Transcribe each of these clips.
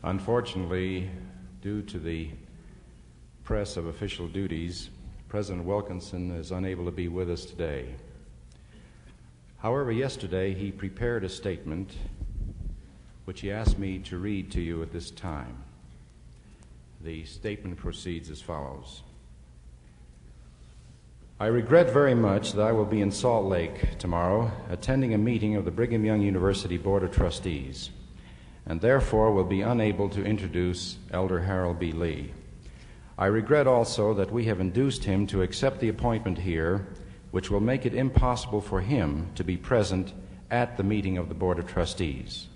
Unfortunately, due to the press of official duties, President Wilkinson is unable to be with us today. However, yesterday he prepared a statement which he asked me to read to you at this time. The statement proceeds as follows. I regret very much that I will be in Salt Lake tomorrow attending a meeting of the Brigham Young University Board of Trustees, and therefore will be unable to introduce Elder Harold B. Lee. I regret also that we have induced him to accept the appointment here, which will make it impossible for him to be present at the meeting of the Board of Trustees.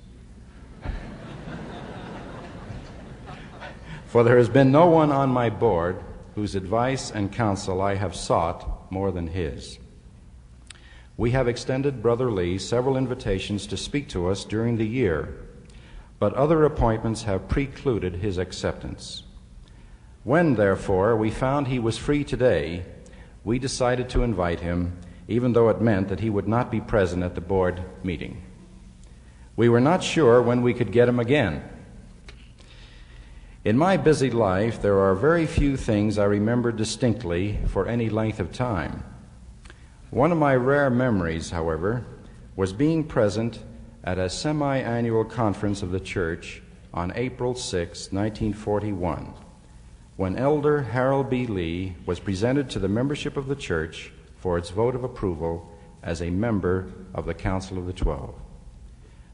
For there has been no one on my board whose advice and counsel I have sought more than his. We have extended Brother Lee several invitations to speak to us during the year, but other appointments have precluded his acceptance. When, therefore, we found he was free today, we decided to invite him, even though it meant that he would not be present at the board meeting. We were not sure when we could get him again. In my busy life, there are very few things I remember distinctly for any length of time. One of my rare memories, however, was being present at a semi-annual conference of the church on April 6, 1941, when Elder Harold B. Lee was presented to the membership of the church for its vote of approval as a member of the Council of the 12.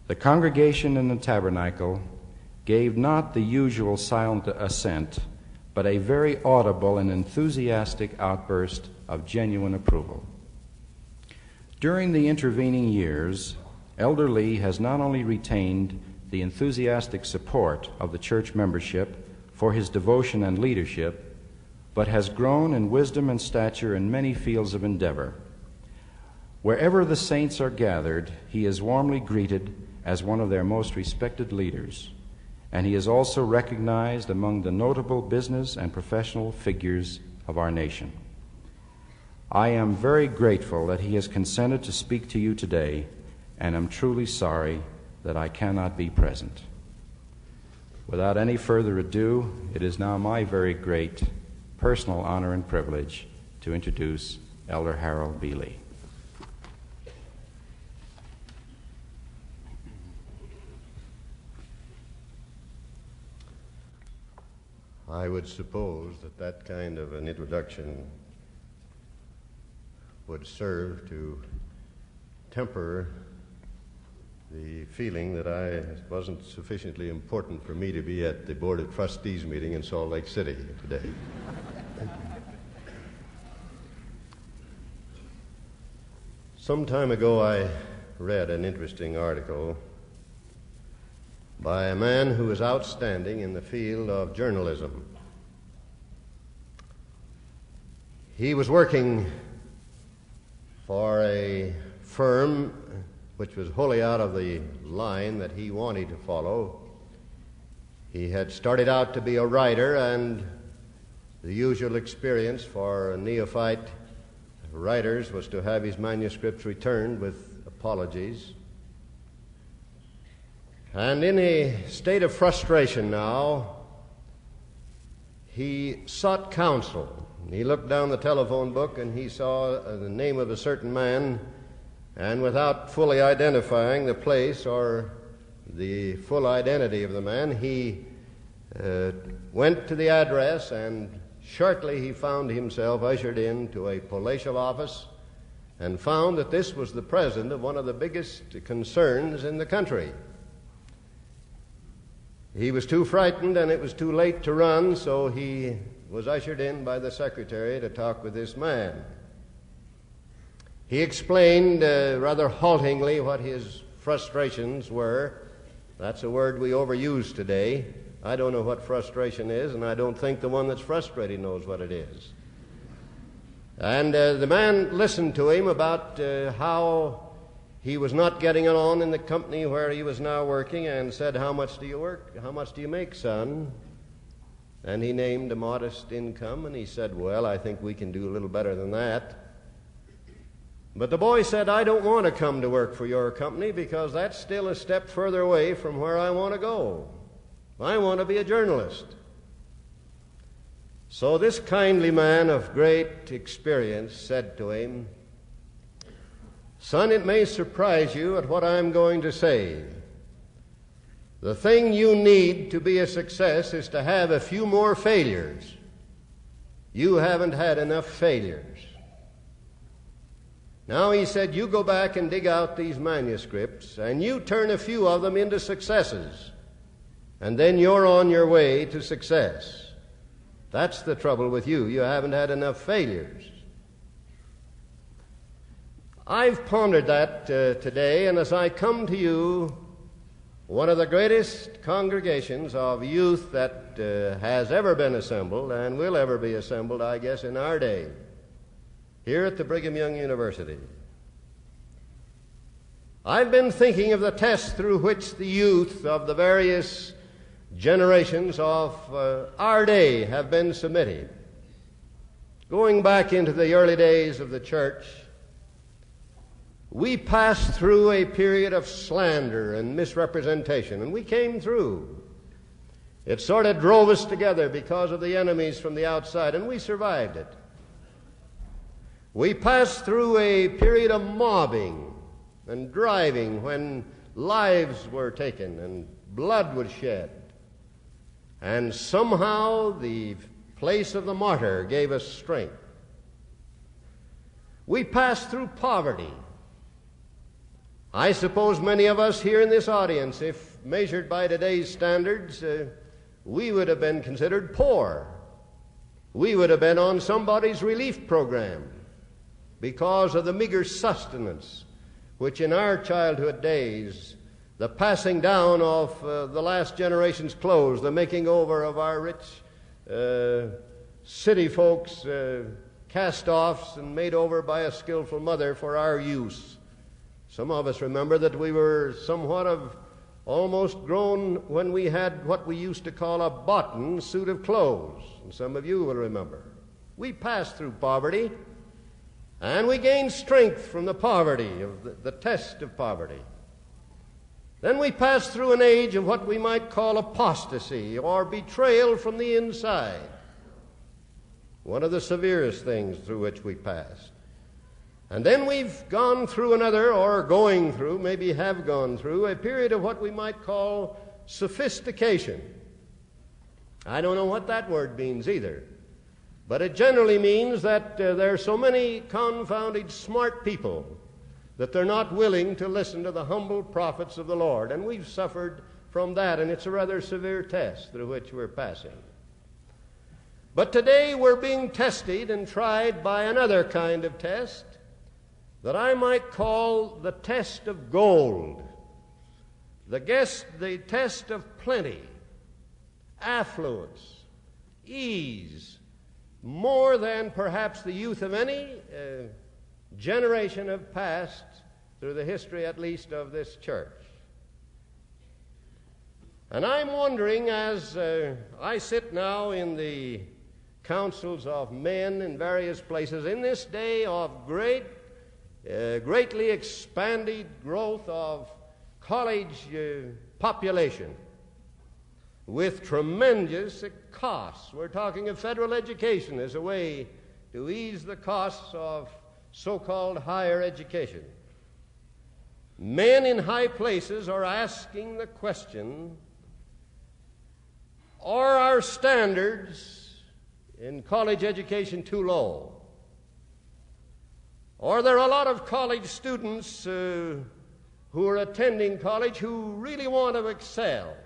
The congregation in the tabernacle gave not the usual silent assent, but a very audible and enthusiastic outburst of genuine approval. During the intervening years, Elder Lee has not only retained the enthusiastic support of the church membership for his devotion and leadership, but has grown in wisdom and stature in many fields of endeavor. Wherever the saints are gathered, he is warmly greeted as one of their most respected leaders, and he is also recognized among the notable business and professional figures of our nation. I am very grateful that he has consented to speak to you today, and am truly sorry that I cannot be present. Without any further ado, it is now my very great personal honor and privilege to introduce Elder Harold B. Lee. I would suppose that kind of an introduction would serve to temper the feeling that it wasn't sufficiently important for me to be at the Board of Trustees meeting in Salt Lake City today. Some time ago I read an interesting article by a man who is outstanding in the field of journalism. He was working for a firm which was wholly out of the line that he wanted to follow. He had started out to be a writer, and the usual experience for neophyte writers was to have his manuscripts returned with apologies. And in a state of frustration now, he sought counsel. He looked down the telephone book and he saw the name of a certain man, and without fully identifying the place or the full identity of the man, he went to the address, and shortly he found himself ushered into a palatial office and found that this was the president of one of the biggest concerns in the country. He was too frightened and it was too late to run, so he was ushered in by the secretary to talk with this man. He explained rather haltingly what his frustrations were. That's a word we overuse today. I don't know what frustration is, and I don't think the one that's frustrated knows what it is. And the man listened to him about how he was not getting on in the company where he was now working, and said, "How much do you work? How much do you make, son?" And he named a modest income, and he said, "Well, I think we can do a little better than that." But the boy said, "I don't want to come to work for your company because that's still a step further away from where I want to go." I want to be a journalist. So this kindly man of great experience said to him, "Son, it may surprise you at what I'm going to say. The thing you need to be a success is to have a few more failures. You haven't had enough failures. Now," he said, "you go back and dig out these manuscripts, and you turn a few of them into successes, and then you're on your way to success. That's the trouble with you. You haven't had enough failures." I've pondered that today, and as I come to you, one of the greatest congregations of youth that has ever been assembled and will ever be assembled, I guess, in our day, here at the Brigham Young University. I've been thinking of the test through which the youth of the various generations of our day have been submitted. Going back into the early days of the church, we passed through a period of slander and misrepresentation, and we came through. It sort of drove us together because of the enemies from the outside, and we survived it. We passed through a period of mobbing and driving when lives were taken and blood was shed. And somehow the place of the martyr gave us strength. We passed through poverty. I suppose many of us here in this audience, if measured by today's standards, we would have been considered poor. We would have been on somebody's relief program because of the meager sustenance which in our childhood days, the passing down of the last generation's clothes, the making over of our rich city folks' cast-offs and made over by a skillful mother for our use. Some of us remember that we were somewhat of almost grown when we had what we used to call a button suit of clothes, and some of you will remember. We passed through poverty, and we gained strength from the poverty, of the test of poverty. Then we passed through an age of what we might call apostasy or betrayal from the inside, one of the severest things through which we passed. And then we've gone through another, or going through, maybe have gone through, a period of what we might call sophistication. I don't know what that word means either, but it generally means that there are so many confounded smart people that they're not willing to listen to the humble prophets of the Lord. And we've suffered from that, and it's a rather severe test through which we're passing. But today we're being tested and tried by another kind of test that I might call the test of gold, the test of plenty, affluence, ease, more than perhaps the youth of any generation have passed through the history, at least, of this church. And I'm wondering, as I sit now in the councils of men in various places, in this day of greatly expanded growth of college population with tremendous costs. We're talking of federal education as a way to ease the costs of so-called higher education. Men in high places are asking the question, are our standards in college education too low? Or there are a lot of college students who are attending college who really want to excel?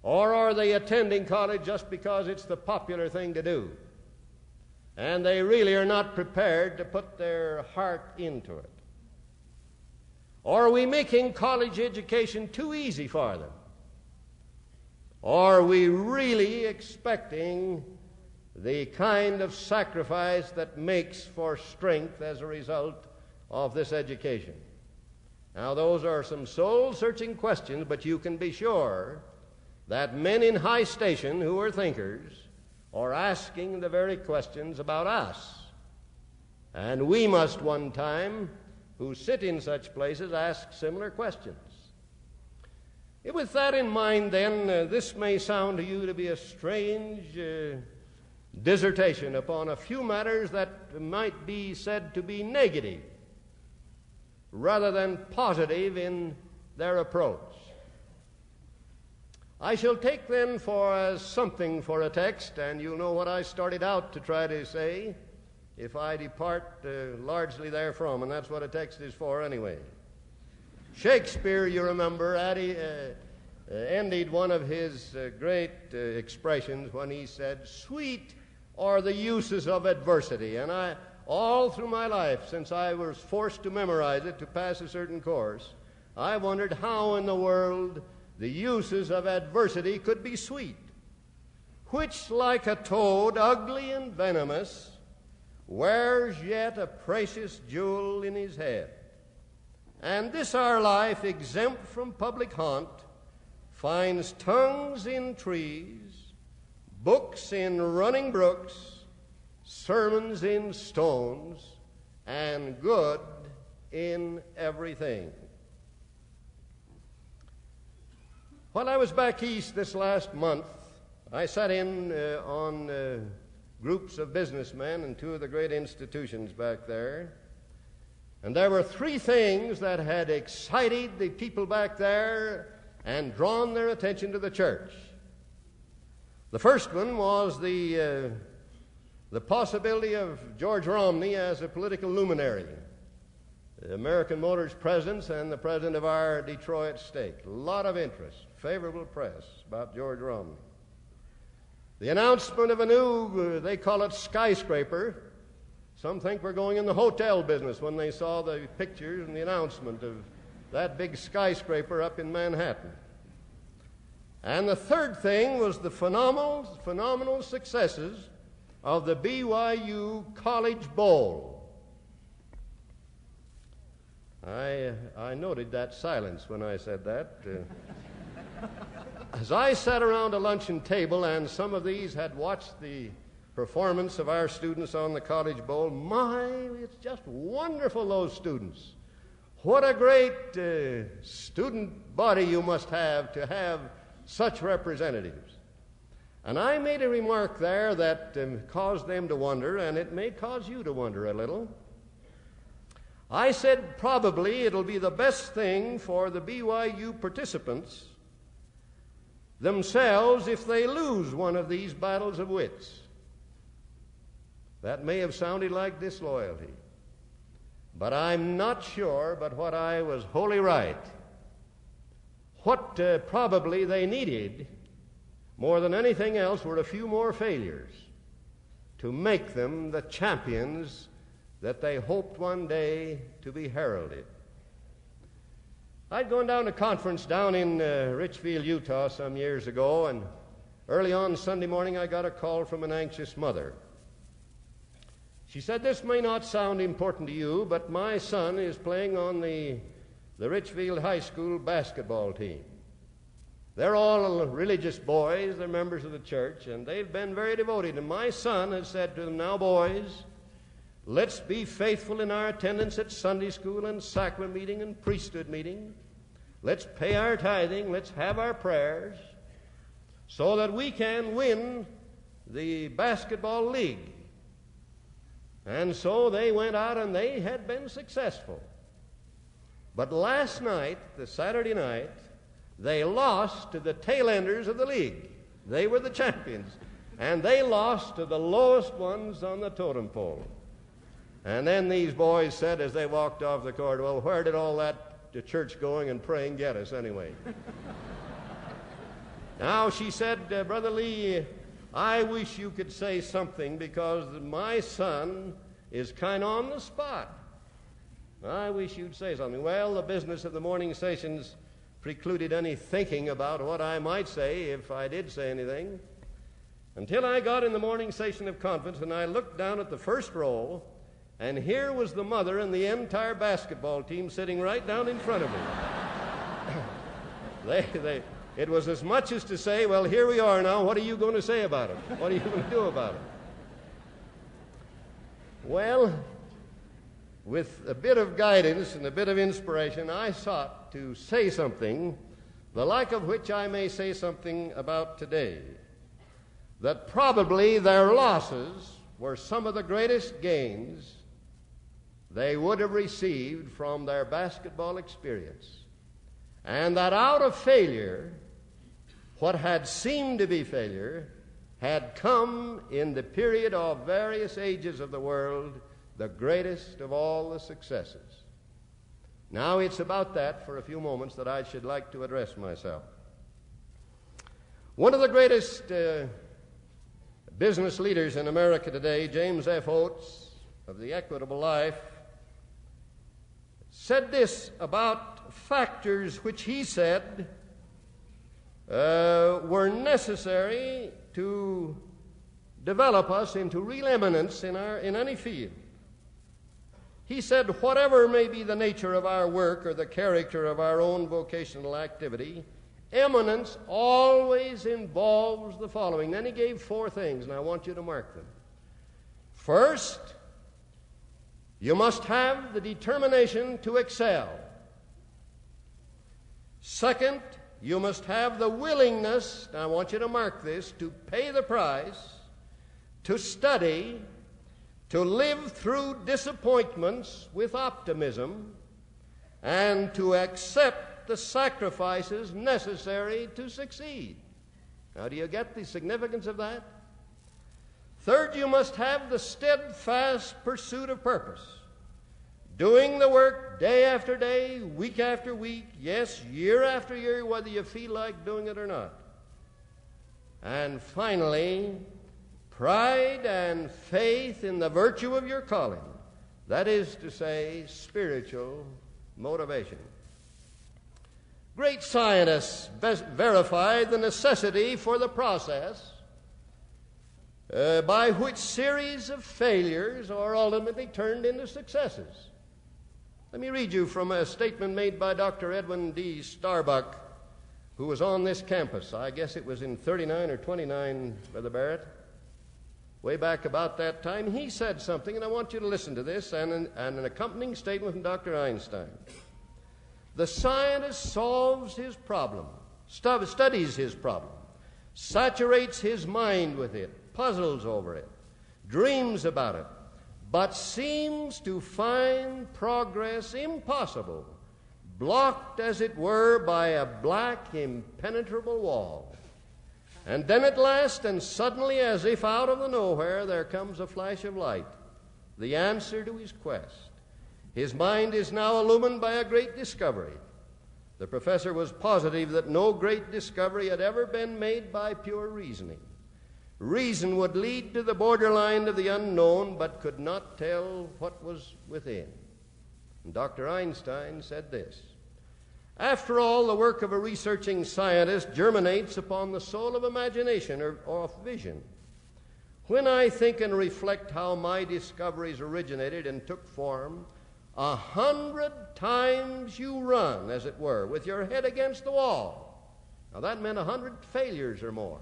Or are they attending college just because it's the popular thing to do, and they really are not prepared to put their heart into it? Or are we making college education too easy for them? Or are we really expecting the kind of sacrifice that makes for strength as a result of this education? Now, those are some soul-searching questions, but you can be sure that men in high station who are thinkers are asking the very questions about us. And we must one time, who sit in such places, ask similar questions. With that in mind, then, this may sound to you to be a strange dissertation upon a few matters that might be said to be negative rather than positive in their approach. I shall take then as something for a text, and you'll know what I started out to try to say if I depart largely therefrom, and that's what a text is for anyway. Shakespeare, you remember, ended one of his great expressions when he said, "Sweet are the uses of adversity." And all through my life, since I was forced to memorize it to pass a certain course, I wondered how in the world the uses of adversity could be sweet, which like a toad, ugly and venomous, wears yet a precious jewel in his head. And this our life, exempt from public haunt, finds tongues in trees, books in running brooks, sermons in stones, and good in everything. While I was back east this last month, I sat in on groups of businessmen in two of the great institutions back there. And there were three things that had excited the people back there and drawn their attention to the church. The first one was the possibility of George Romney as a political luminary, the American Motors president and the president of our Detroit stake. A lot of interest, favorable press about George Romney. The announcement of a new, they call it skyscraper. Some think we're going in the hotel business when they saw the pictures and the announcement of that big skyscraper up in Manhattan. And the third thing was the phenomenal successes of the BYU College Bowl. I noted that silence when I said that. As I sat around a luncheon table, and some of these had watched the performance of our students on the College Bowl, it's just wonderful, those students. What a great student body you must have to have such representatives. And I made a remark there that caused them to wonder, and it may cause you to wonder a little. I said probably it'll be the best thing for the BYU participants themselves if they lose one of these battles of wits. That may have sounded like disloyalty, but I'm not sure but what I was wholly right. What probably they needed more than anything else were a few more failures to make them the champions that they hoped one day to be heralded. I'd gone down to a conference down in Richfield, Utah some years ago, and early on Sunday morning I got a call from an anxious mother. She said, "This may not sound important to you, but my son is playing on the Richfield High School basketball team. They're all religious boys, they're members of the church, and they've been very devoted. And my son has said to them, 'Now, boys, let's be faithful in our attendance at Sunday school and sacrament meeting and priesthood meeting. Let's pay our tithing, let's have our prayers, so that we can win the basketball league.'" And so they went out and they had been successful. But last night, the Saturday night, they lost to the tail enders of the league. They were the champions. And they lost to the lowest ones on the totem pole. And then these boys said as they walked off the court, "Well, where did all that church going and praying get us anyway?" Now, she said, "Brother Lee, I wish you could say something because my son is kind of on the spot. I wish you'd say something." Well, the business of the morning sessions precluded any thinking about what I might say if I did say anything, until I got in the morning session of conference and I looked down at the first row, and here was the mother and the entire basketball team sitting right down in front of me. It was as much as to say, "Well, here we are now. What are you going to say about it? What are you going to do about it?" Well, with a bit of guidance and a bit of inspiration, I sought to say something the like of which I may say something about today, that probably their losses were some of the greatest gains they would have received from their basketball experience, and that out of failure, what had seemed to be failure had come in the period of various ages of the world the greatest of all the successes. Now it's about that for a few moments that I should like to address myself. One of the greatest business leaders in America today, James F. Oates of the Equitable Life, said this about factors which he said were necessary to develop us into real eminence in any field. He said, whatever may be the nature of our work or the character of our own vocational activity, eminence always involves the following. Then he gave 4 things, and I want you to mark them. First, you must have the determination to excel. Second, you must have the willingness, and I want you to mark this, to pay the price, to study, to live through disappointments with optimism, and to accept the sacrifices necessary to succeed. Now, do you get the significance of that? Third, you must have the steadfast pursuit of purpose, doing the work day after day, week after week, yes, year after year, whether you feel like doing it or not. And finally, pride and faith in the virtue of your calling. That is to say, spiritual motivation. Great scientists verified the necessity for the process by which series of failures are ultimately turned into successes. Let me read you from a statement made by Dr. Edwin D. Starbuck, who was on this campus. I guess it was in 39 or 29, Brother Barrett. Way back about that time, he said something, and I want you to listen to this, and an accompanying statement from Dr. Einstein. The scientist solves his problem, studies his problem, saturates his mind with it, puzzles over it, dreams about it, but seems to find progress impossible, blocked, as it were, by a black, impenetrable wall. And then at last, and suddenly, as if out of the nowhere, there comes a flash of light, the answer to his quest. His mind is now illumined by a great discovery. The professor was positive that no great discovery had ever been made by pure reasoning. Reason would lead to the borderline of the unknown, but could not tell what was within. And Dr. Einstein said this: after all, the work of a researching scientist germinates upon the soul of imagination or of vision. When I think and reflect how my discoveries originated and took form, 100 times you run, as it were, with your head against the wall. Now that meant 100 failures or more,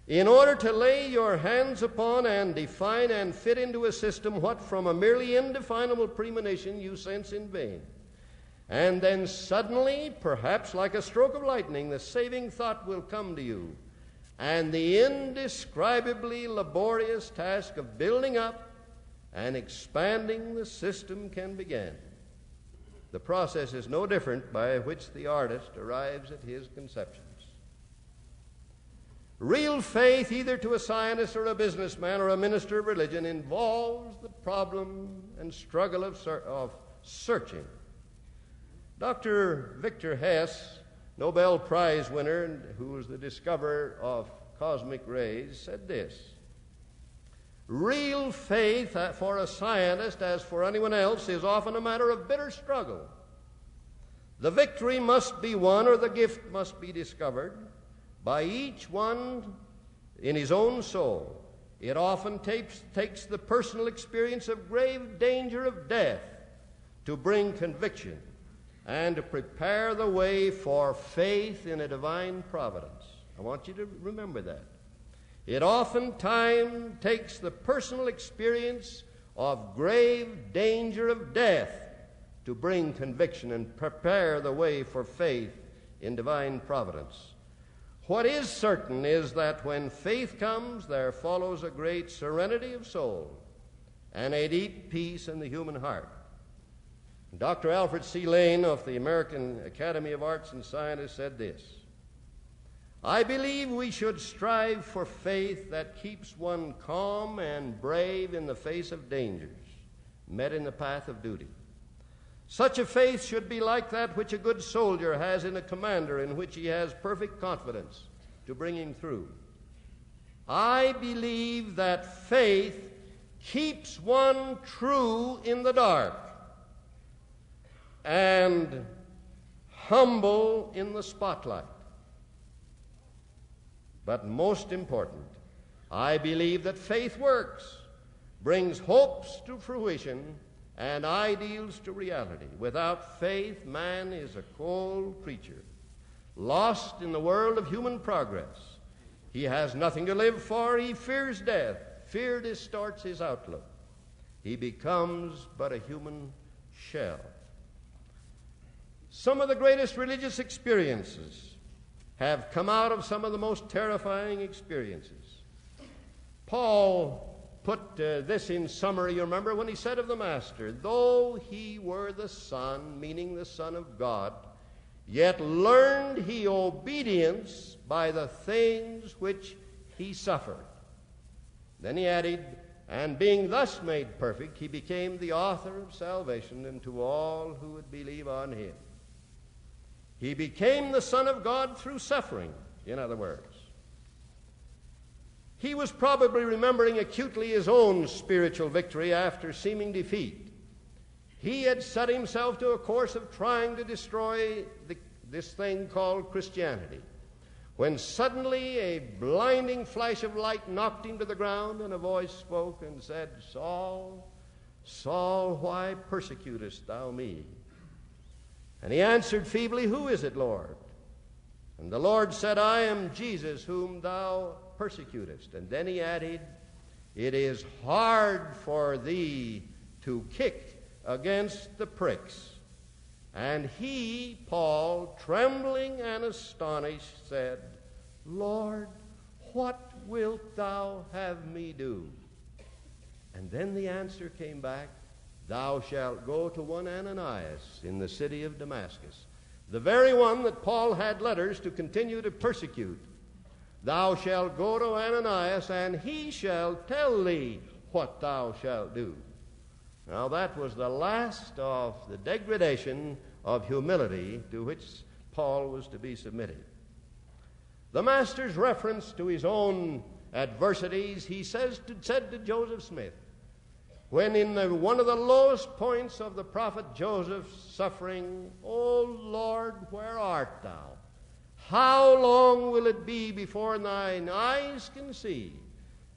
in order to lay your hands upon and define and fit into a system what from a merely indefinable premonition you sense in vain. And then suddenly, perhaps like a stroke of lightning, the saving thought will come to you, and the indescribably laborious task of building up and expanding the system can begin. The process is no different by which the artist arrives at his conceptions. Real faith, either to a scientist or a businessman or a minister of religion, involves the problem and struggle of searching. Dr. Victor Hess, Nobel Prize winner, who was the discoverer of cosmic rays, said this: real faith for a scientist, as for anyone else, is often a matter of bitter struggle. The victory must be won, or the gift must be discovered, by each one in his own soul. It often takes the personal experience of grave danger of death to bring conviction and to prepare the way for faith in a divine providence. I want you to remember that. It oftentimes takes the personal experience of grave danger of death to bring conviction and prepare the way for faith in divine providence. What is certain is that when faith comes, there follows a great serenity of soul and a deep peace in the human heart. Dr. Alfred C. Lane of the American Academy of Arts and Sciences said this: "I believe we should strive for faith that keeps one calm and brave in the face of dangers met in the path of duty. Such a faith should be like that which a good soldier has in a commander in which he has perfect confidence to bring him through. I believe that faith keeps one true in the dark and humble in the spotlight. But most important, I believe that faith works, brings hopes to fruition, and ideals to reality. Without faith, man is a cold creature, lost in the world of human progress. He has nothing to live for. He fears death. Fear distorts his outlook. He becomes but a human shell." Some of the greatest religious experiences have come out of some of the most terrifying experiences. Paul put this in summary, you remember, when he said of the Master, "Though he were the Son," meaning the Son of God, "yet learned he obedience by the things which he suffered." Then he added, "And being thus made perfect, he became the author of salvation unto all who would believe on him." He became the Son of God through suffering, in other words. He was probably remembering acutely his own spiritual victory after seeming defeat. He had set himself to a course of trying to destroy this thing called Christianity, when suddenly a blinding flash of light knocked him to the ground, and a voice spoke and said, "Saul, Saul, why persecutest thou me?" And he answered feebly, "Who is it, Lord?" And the Lord said, "I am Jesus whom thou persecutest." And then he added, "It is hard for thee to kick against the pricks." And he, Paul, trembling and astonished, said, "Lord, what wilt thou have me do?" And then the answer came back, "Thou shalt go to one Ananias in the city of Damascus," the very one that Paul had letters to continue to persecute. "Thou shalt go to Ananias, and he shall tell thee what thou shalt do." Now that was the last of the degradation of humility to which Paul was to be submitted. The Master's reference to his own adversities, he said to Joseph Smith, when in one of the lowest points of the prophet Joseph's suffering, "O Lord, where art thou? How long will it be before thine eyes can see,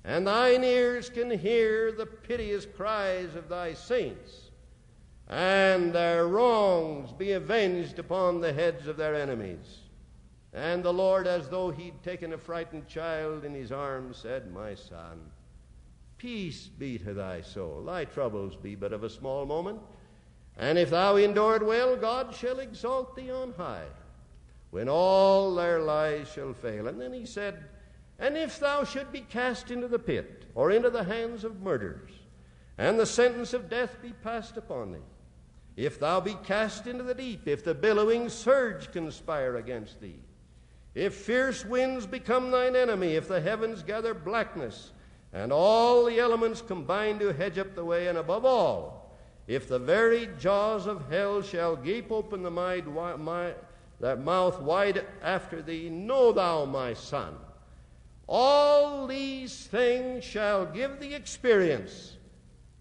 and thine ears can hear the piteous cries of thy saints, and their wrongs be avenged upon the heads of their enemies?" And the Lord, as though he'd taken a frightened child in his arms, said, "My son, peace be to thy soul. Thy troubles be but of a small moment, and if thou endure it well, God shall exalt thee on high, when all their lies shall fail." And then he said, "And if thou should be cast into the pit, or into the hands of murderers, and the sentence of death be passed upon thee, if thou be cast into the deep, if the billowing surge conspire against thee, if fierce winds become thine enemy, if the heavens gather blackness, and all the elements combine to hedge up the way, and above all, if the very jaws of hell shall gape open that mouth wide after thee, know thou, my son, all these things shall give thee experience,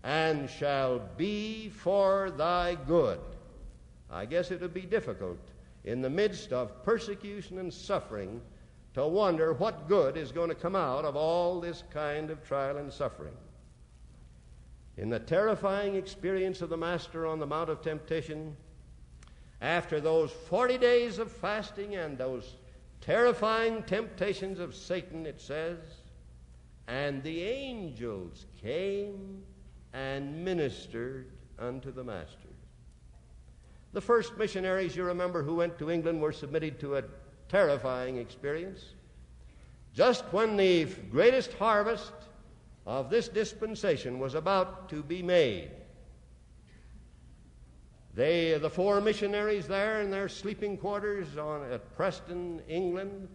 and shall be for thy good." I guess it would be difficult in the midst of persecution and suffering to wonder what good is going to come out of all this kind of trial and suffering. In the terrifying experience of the Master on the Mount of Temptation, after those 40 days of fasting and those terrifying temptations of Satan, it says, "And the angels came and ministered unto the Master." The first missionaries, you remember, who went to England were submitted to a terrifying experience. Just when the greatest harvest of this dispensation was about to be made, the four missionaries there in their sleeping quarters at Preston, England,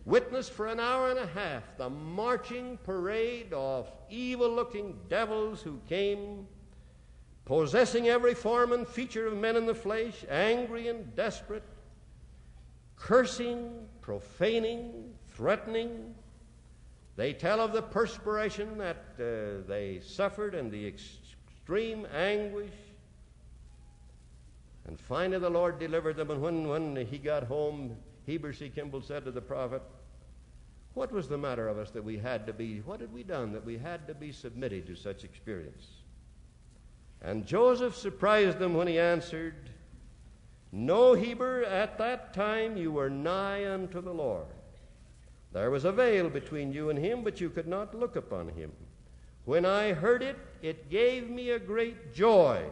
witnessed for an hour and a half the marching parade of evil-looking devils who came, possessing every form and feature of men in the flesh, angry and desperate, cursing, profaning, threatening. They tell of the perspiration that they suffered and the extreme anguish. And finally the Lord delivered them, and when he got home, Heber C. Kimball said to the prophet, "What was the matter of us that we had to be, what had we done that we had to be submitted to such experience?" And Joseph surprised them when he answered, "No, Heber, at that time you were nigh unto the Lord. There was a veil between you and him, but you could not look upon him. When I heard it, it gave me a great joy,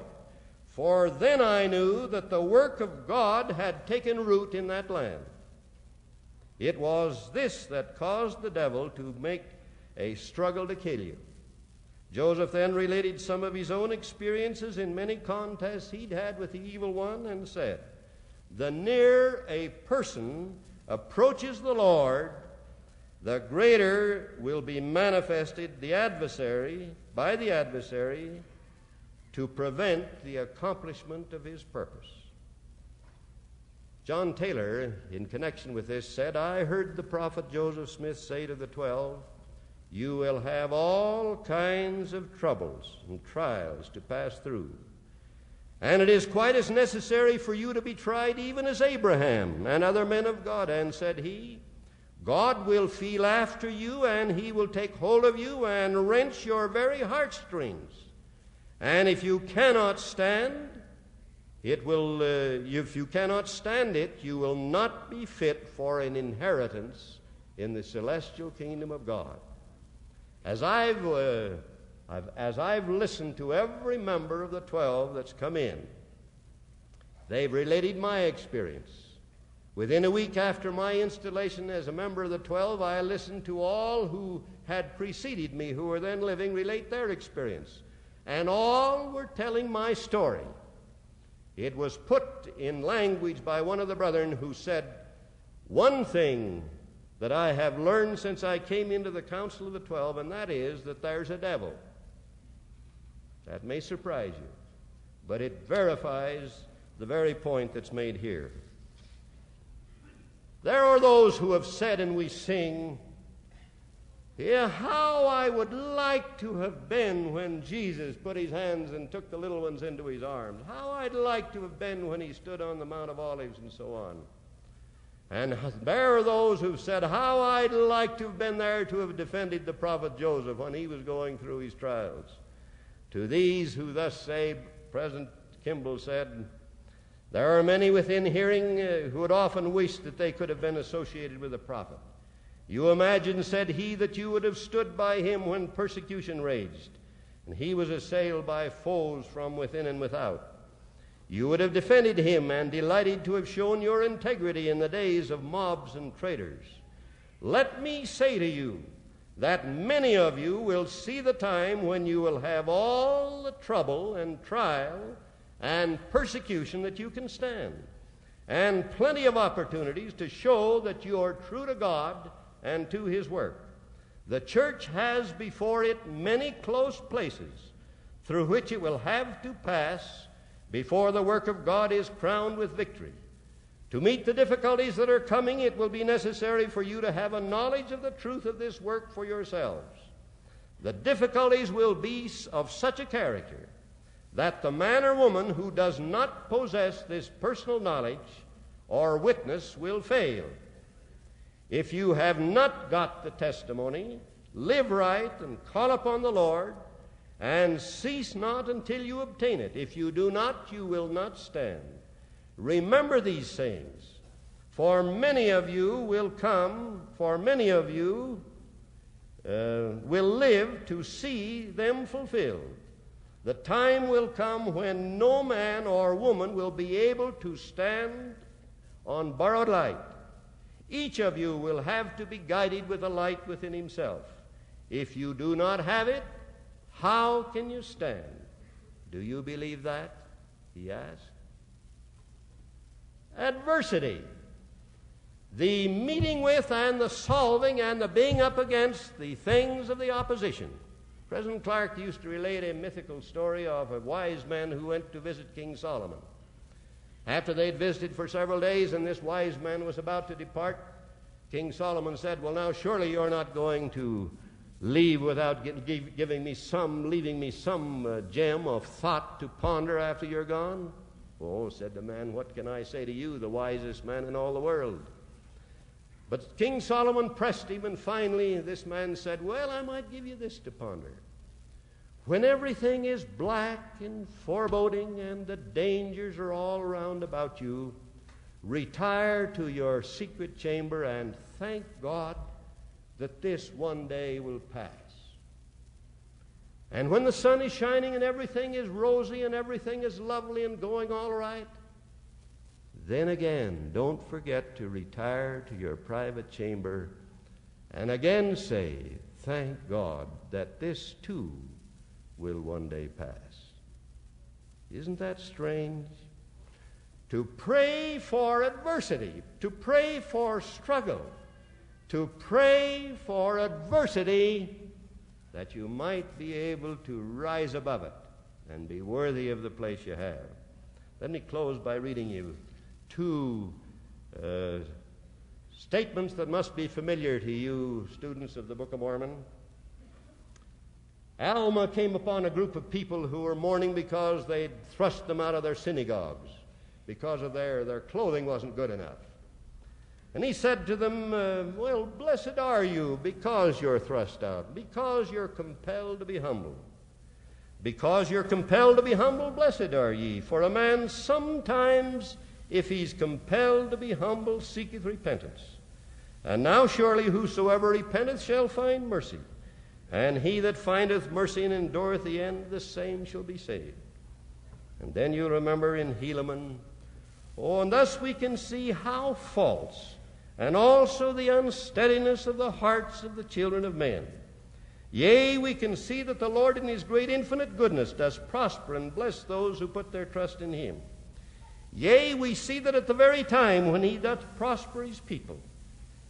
for then I knew that the work of God had taken root in that land. It was this that caused the devil to make a struggle to kill you." Joseph then related some of his own experiences in many contests he'd had with the evil one and said, "The nearer a person approaches the Lord, the greater will be manifested by the adversary to prevent the accomplishment of his purpose." John Taylor, in connection with this, said, "I heard the prophet Joseph Smith say to the 12, 'You will have all kinds of troubles and trials to pass through. And it is quite as necessary for you to be tried even as Abraham and other men of God. And,' said he, 'God will feel after you, and he will take hold of you and wrench your very heartstrings. And if you cannot stand it, you will not be fit for an inheritance in the celestial kingdom of God.'" As I've listened to every member of the 12 that's come in, they've related my experience. Within a week after my installation as a member of the 12, I listened to all who had preceded me, who were then living, relate their experience. And all were telling my story. It was put in language by one of the brethren who said, "One thing that I have learned since I came into the council of the 12, and that is that there's a devil." That may surprise you, but it verifies the very point that's made here. There are those who have said, and we sing, "Yeah, how I would like to have been when Jesus put his hands and took the little ones into his arms. How I'd like to have been when he stood on the Mount of Olives," and so on. And there are those who've said, "How I'd like to have been there to have defended the prophet Joseph when he was going through his trials." To these who thus say, President Kimball said, "There are many within hearing who would often wish that they could have been associated with the prophet. You imagine," said he, "that you would have stood by him when persecution raged, and he was assailed by foes from within and without. You would have defended him and delighted to have shown your integrity in the days of mobs and traitors. Let me say to you that many of you will see the time when you will have all the trouble and trial and persecution that you can stand, and plenty of opportunities to show that you are true to God and to his work. The church has before it many close places through which it will have to pass before the work of God is crowned with victory. To meet the difficulties that are coming, it will be necessary for you to have a knowledge of the truth of this work for yourselves. The difficulties will be of such a character that the man or woman who does not possess this personal knowledge or witness will fail. If you have not got the testimony, live right and call upon the Lord, and cease not until you obtain it. If you do not, you will not stand. Remember these sayings, for many of you will live to see them fulfilled. The time will come when no man or woman will be able to stand on borrowed light. Each of you will have to be guided with a light within himself. If you do not have it, how can you stand? Do you believe that? He asked. Adversity. The meeting with and the solving and the being up against the things of the opposition. President Clark used to relate a mythical story of a wise man who went to visit King Solomon. After they'd visited for several days and this wise man was about to depart, King Solomon said, "Well, now surely you're not going to leave without leaving me some gem of thought to ponder after you're gone?" "Oh," said the man, "what can I say to you, the wisest man in all the world?" But King Solomon pressed him, and finally this man said, "Well, I might give you this to ponder. When everything is black and foreboding and the dangers are all around about you, retire to your secret chamber and thank God that this one day will pass. And when the sun is shining and everything is rosy and everything is lovely and going all right, then again, don't forget to retire to your private chamber and again say, thank God that this too will one day pass." Isn't that strange? To pray for adversity, to pray for struggle, to pray for adversity that you might be able to rise above it and be worthy of the place you have. Let me close by reading you two statements that must be familiar to you students of the Book of Mormon. Alma came upon a group of people who were mourning because they'd thrust them out of their synagogues because of their clothing wasn't good enough. And he said to them, "Well, blessed are you because you're thrust out, because you're compelled to be humble. Because you're compelled to be humble, blessed are ye. For a man sometimes, if he's compelled to be humble, seeketh repentance. And now surely whosoever repenteth shall find mercy. And he that findeth mercy and endureth the end, the same shall be saved." And then you remember in Helaman, and thus we can see how false and also the unsteadiness of the hearts of the children of men. Yea, we can see that the Lord in his great infinite goodness does prosper and bless those who put their trust in him. Yea, we see that at the very time when he doth prosper his people,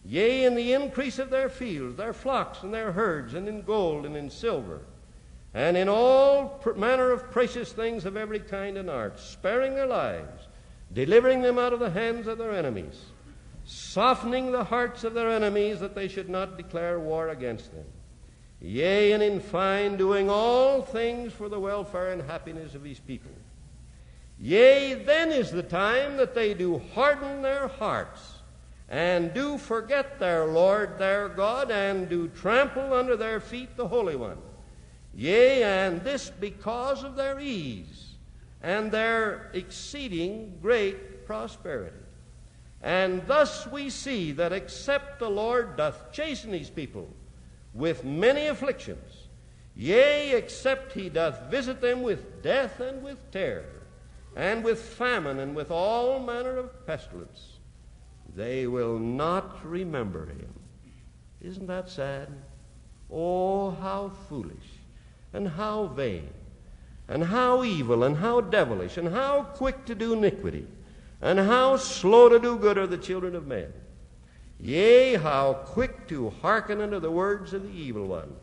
yea, in the increase of their fields, their flocks and their herds, and in gold and in silver, and in all manner of precious things of every kind and art, sparing their lives, delivering them out of the hands of their enemies, softening the hearts of their enemies that they should not declare war against them. Yea, and in fine, doing all things for the welfare and happiness of his people. Yea, then is the time that they do harden their hearts, and do forget their Lord their God, and do trample under their feet the Holy One. Yea, and this because of their ease, and their exceeding great prosperity. And thus we see that except the Lord doth chasten his people with many afflictions, yea, except he doth visit them with death and with terror, and with famine, and with all manner of pestilence, they will not remember him. Isn't that sad? Oh, how foolish, and how vain, and how evil, and how devilish, and how quick to do iniquity, and how slow to do good are the children of men. Yea, how quick to hearken unto the words of the evil one,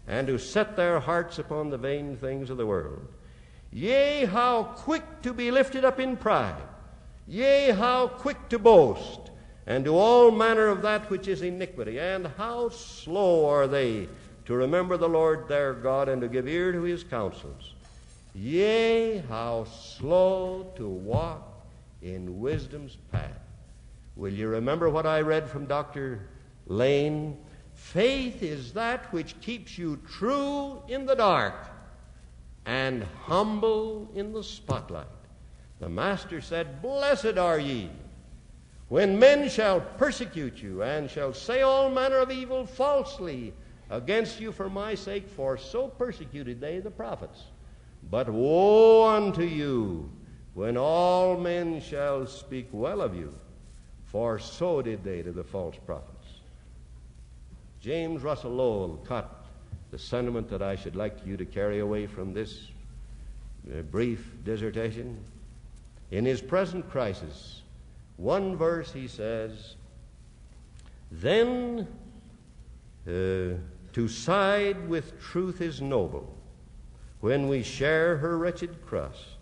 and to set their hearts upon the vain things of the world. Yea, how quick to be lifted up in pride. Yea, how quick to boast, and do all manner of that which is iniquity. And how slow are they to remember the Lord their God, and to give ear to his counsels. Yea, how slow to walk in wisdom's path. Will you remember what I read from Dr. Lane? Faith is that which keeps you true in the dark and humble in the spotlight. The Master said, "Blessed are ye, when men shall persecute you, and shall say all manner of evil falsely against you for my sake, for so persecuted they the prophets. But woe unto you when all men shall speak well of you, for so did they to the false prophets. James Russell Lowell caught the sentiment that I should like you to carry away from this brief dissertation. In his present crisis, one verse he says, "Then to side with truth is noble, when we share her wretched crust.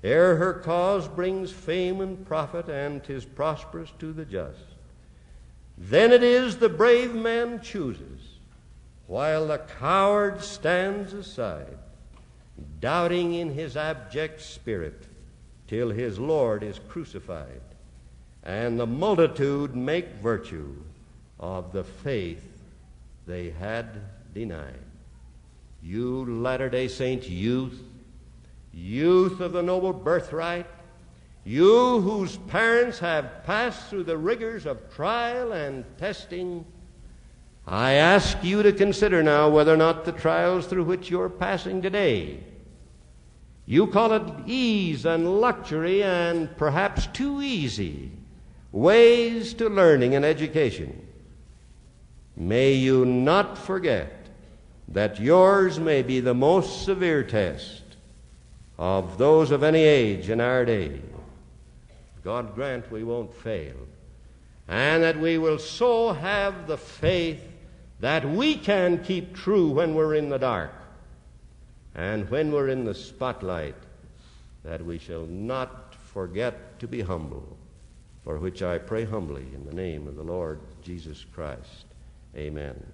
Ere her cause brings fame and profit, and 'tis prosperous to the just. Then it is the brave man chooses, while the coward stands aside, doubting in his abject spirit, till his Lord is crucified, and the multitude make virtue of the faith they had denied." You Latter-day Saint youth, youth of the noble birthright, you whose parents have passed through the rigors of trial and testing, I ask you to consider now whether or not the trials through which you're passing today, you call it ease and luxury and perhaps too easy ways to learning and education. May you not forget that yours may be the most severe test of those of any age in our day. God grant we won't fail, and that we will so have the faith that we can keep true when we're in the dark, and when we're in the spotlight, that we shall not forget to be humble, for which I pray humbly in the name of the Lord Jesus Christ. Amen.